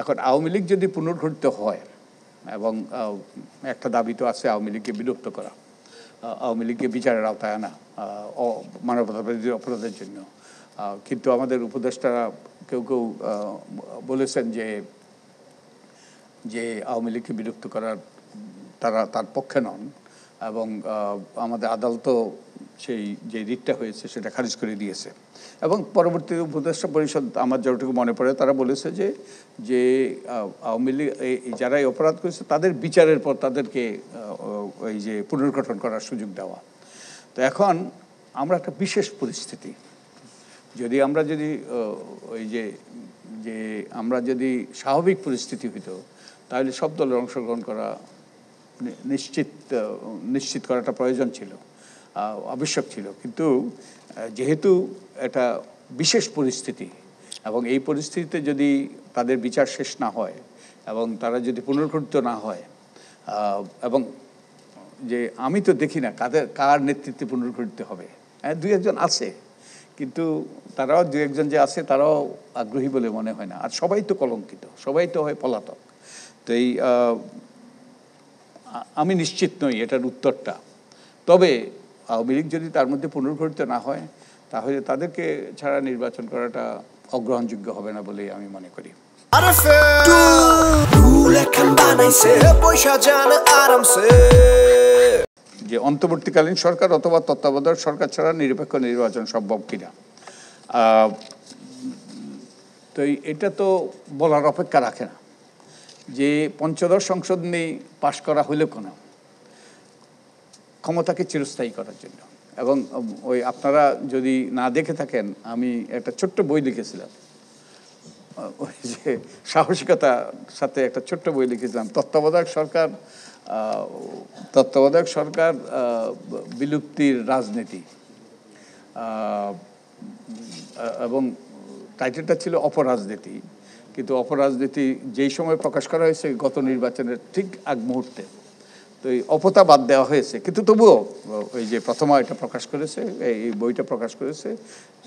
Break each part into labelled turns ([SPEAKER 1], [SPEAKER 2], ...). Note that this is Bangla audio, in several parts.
[SPEAKER 1] এখন আওয়ামী লীগ যদি পুনর্গঠিত হয় এবং একটা দাবি তো আছে আওয়ামী লীগকে বিলুপ্ত করা, আওয়ামী লীগকে বিচারের আওতায় আনা মানবতাবিরোধী অপরাধের জন্য। কিন্তু আমাদের উপদেষ্টারা কেউ কেউ বলেছেন যে আওয়ামী লীগকে বিলুপ্ত করার তার পক্ষে নন, এবং আমাদের আদালতও সেই যে রিটটা হয়েছে সেটা খারিজ করে দিয়েছে। এবং পরবর্তী উপদেষ্টা পরিষদ আমার যতটুকু মনে পড়ে তারা বলেছে যে আওয়ামী লীগ যারা এই অপরাধ করেছে তাদের বিচারের পর তাদেরকে ওই যে পুনর্গঠন করার সুযোগ দেওয়া। তো এখন আমরা একটা বিশেষ পরিস্থিতি, আমরা যদি ওই যে আমরা যদি স্বাভাবিক পরিস্থিতি হইতো তাহলে সব দলের অংশগ্রহণ করা নিশ্চিত করাটা প্রয়োজন ছিল, আবশ্যক ছিল। কিন্তু যেহেতু এটা বিশেষ পরিস্থিতি এবং এই পরিস্থিতিতে যদি তাদের বিচার শেষ না হয় এবং তারা যদি পুনর্গঠিত না হয়, এবং যে আমি তো দেখি না কার নেতৃত্বে পুনর্গঠিত হবে। দুই একজন আছে, কিন্তু তারাও দু একজন যে আছে তারাও আগ্রহী বলে মনে হয় না। আর সবাই তো কলঙ্কিত, সবাই তো হয় পলাতক। তো আমি নিশ্চিত নই এটার উত্তরটা। তবে আওয়ামী লীগ যদি তার মধ্যে পুনর্গঠিত না হয় তাহলে তাদেরকে ছাড়া নির্বাচন করাটা অগ্রহণযোগ্য হবে না বলেই আমি মনে করি। যে অন্তর্বর্তীকালীন সরকার অথবা তত্ত্বাবধায়ক সরকার ছাড়া নিরপেক্ষ নির্বাচন সম্ভব কিনা, তো এটা তো বলার অপেক্ষা রাখে না। যে পঞ্চদশ সংসদ নিয়ে পাশ করা হইলে কোনো ক্ষমতাকে চিরস্থায়ী করার জন্য। এবং ওই আপনারা যদি না দেখে থাকেন, আমি একটা ছোট্ট বই লিখেছিলাম, ওই যে সাহসিকতার সাথে একটা ছোট্ট বই লিখেছিলাম, তত্ত্বাবধায়ক সরকার বিলুপ্তির রাজনীতি, এবং টাইটেলটা ছিল অপরাজনীতি। কিন্তু অপরাজনীতি যেই সময় প্রকাশ করা হয়েছে গত নির্বাচনের ঠিক আগ মুহূর্তে, তো এই অপতা বাদ দেওয়া হয়েছে। কিন্তু তবুও ওই যে প্রথমা এটা প্রকাশ করেছে, এই বইটা প্রকাশ করেছে,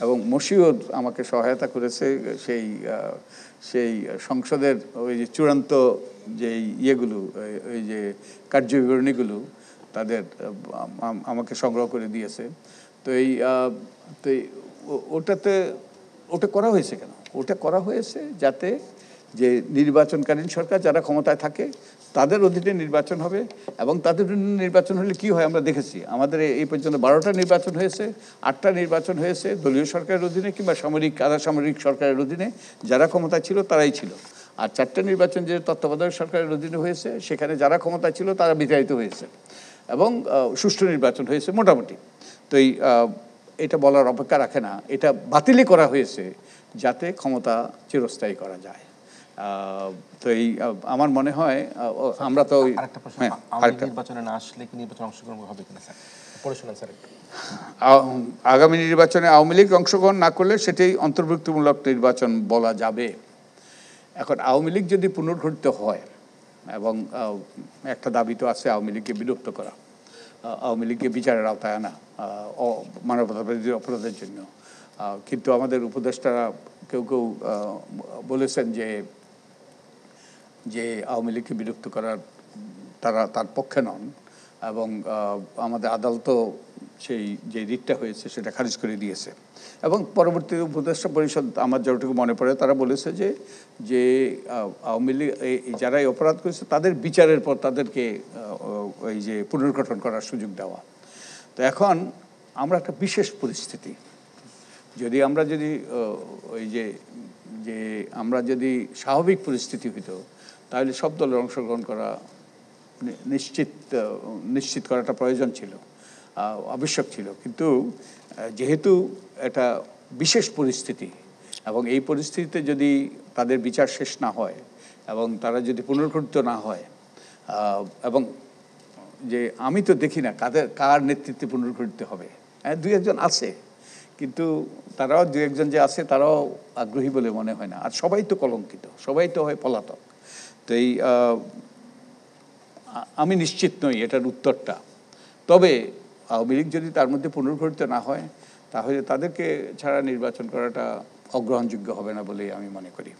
[SPEAKER 1] এবং মশিউর আমাকে সহায়তা করেছে সেই সংসদের ওই যে চূড়ান্ত যে ইয়েগুলো, ওই যে কার্যবিবরণীগুলো তাদের আমাকে সংগ্রহ করে দিয়েছে। তো ওটা করা হয়েছে কেন? ওটা করা হয়েছে যাতে যে নির্বাচনকালীন সরকার যারা ক্ষমতায় থাকে তাদের অধীনে নির্বাচন হবে, এবং তাদের নির্বাচন হলে কি হয় আমরা দেখেছি। আমাদের এই পর্যন্ত 12টা নির্বাচন হয়েছে, 8টা নির্বাচন হয়েছে দলীয় সরকারের অধীনে কিংবা আধা সামরিক সরকারের অধীনে। যারা ক্ষমতায় ছিল তারাই ছিল। আর 4টা নির্বাচন যে তত্ত্বাবধায়ক সরকারের অধীনে হয়েছে সেখানে যারা ক্ষমতায় ছিল তারা বিতাড়িত হয়েছে, এবং সুষ্ঠু নির্বাচন হয়েছে মোটামুটি। তো এটা বলার অপেক্ষা রাখে না, এটা বাতিলই করা হয়েছে যাতে ক্ষমতা চিরস্থায়ী করা যায়। তো আমার মনে হয় আমরা তো
[SPEAKER 2] নির্বাচনে না আসলে কি নির্বাচনে অংশগ্রহণ হবে কিনা স্যার পড়ে শোনান স্যার একটু।
[SPEAKER 1] আগামী নির্বাচনে আওয়ামী লীগ অংশগ্রহণ না করলে সেটাই অন্তর্ভুক্তিমূলক নির্বাচন বলা যাবে। এখন আওয়ামী লীগ যদি পুনর্গঠিত হয় এবং একটা দাবি তো আছে আওয়ামী লীগকে বিলুপ্ত করা, আওয়ামী লীগকে বিচারের আওতায় আনা মানবতাবিরোধী অপরাধের জন্য। কিন্তু আমাদের উপদেষ্টারা কেউ কেউ বলেছেন যে আওয়ামী লীগকে বিলুপ্ত করার তার পক্ষে নন, এবং আমাদের আদালতও সেই যে রিটটা হয়েছে সেটা খারিজ করে দিয়েছে। এবং পরবর্তী উপদেষ্টা পরিষদ আমার যতটুকু মনে পড়ে তারা বলেছে যে আওয়ামী লীগ যারা এই অপরাধ করেছে তাদের বিচারের পর তাদেরকে ওই যে পুনর্গঠন করার সুযোগ দেওয়া। তো এখন আমরা একটা বিশেষ পরিস্থিতি, আমরা যদি স্বাভাবিক পরিস্থিতি হইতো তাহলে সব দলের অংশগ্রহণ করা নিশ্চিত করাটা প্রয়োজন ছিল, আবশ্যক ছিল। কিন্তু যেহেতু এটা বিশেষ পরিস্থিতি এবং এই পরিস্থিতিতে যদি তাদের বিচার শেষ না হয় এবং তারা যদি পুনর্গঠিত না হয়, এবং যে আমি তো দেখি না কার নেতৃত্বে পুনর্গঠিত হবে। দুই একজন আছে, কিন্তু তারাও দু একজন যে আছে তারাও আগ্রহী বলে মনে হয় না। আর সবাই তো কলঙ্কিত, সবাই তো হয় পলাতক। তো আমি নিশ্চিত নই এটার উত্তরটা। তবে আওয়ামী লীগ যদি তার মধ্যে পুনর্গঠিত না হয় তাহলে তাদেরকে ছাড়া নির্বাচন করাটা অগ্রহণযোগ্য হবে না বলেই আমি মনে করি।